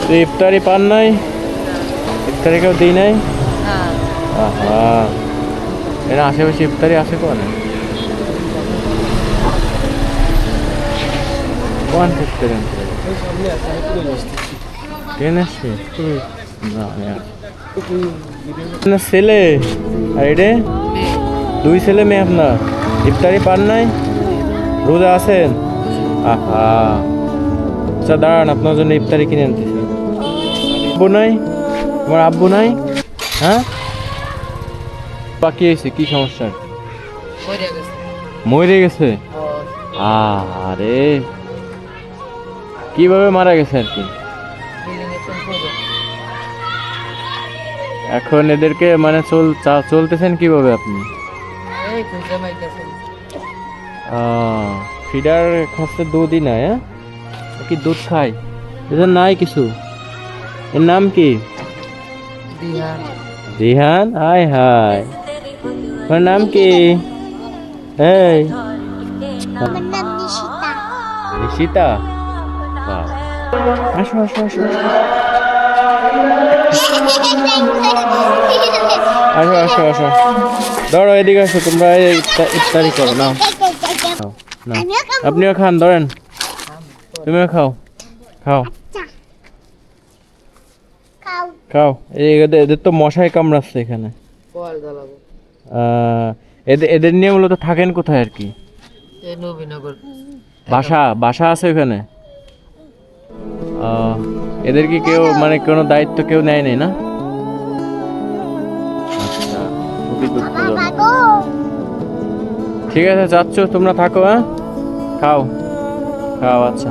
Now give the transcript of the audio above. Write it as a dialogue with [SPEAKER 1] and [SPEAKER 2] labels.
[SPEAKER 1] তো ইফতারি পান নাই? ইফতারি কেউ দিই নাই?
[SPEAKER 2] হ্যাঁ
[SPEAKER 1] আহা, এর আশেপাশে ইফতারি আছে কোন? কোন ইফতারি ট্রেন আসছে? না আপনার ছেলে আর এটা দুই ছেলে মেয়ে আপনার ইফতারি পান নাই? রোজা আছেন? আহা, আচ্ছা দাঁড়ান, আপনার জন্য ইফতারি কিনে আনতেছি। আব্বু নাই? তোমার আব্বু নাই? হ্যাঁ, বাকি হয়েছে কি সমস্যা? মরে গেছে? আরে কিভাবে মারা গেছে আর কি? এখন এদেরকে মানে চলতেছেন কিভাবে আপনি? ফিডার খাচ্ছে দুধই নাই? হ্যাঁ, কি দুধ খায়? এদের নাই কিছু? এর নাম কি? রিহান? হাই হাই, তোমার নাম কি? এই
[SPEAKER 3] আমার নাম নিশিতা।
[SPEAKER 1] নিশিতা? বাহ। আসো আসো আসো আসো আসো আসো, ধরো এদিকে আসো, তোমরা ইফতারি করো, নাও খাও, নাও আপনিও খান, ধরেন তুমিও খাও, খাও খাও। এদের তো মশাই কামড়াচ্ছে এখানে। এদের এদের নিয়ে মূলত থাকেন কোথায় আর কি? বাসা বাসা আছে ওখানে? এদের কি কেউ মানে কোনো দায়িত্ব কেউ নেয় নাই না? আচ্ছা, খুবই দুঃখজনক। ঠিক আছে, যাচ্ছ তোমরা, থাকো, হ্যাঁ, খাও খাও, আচ্ছা।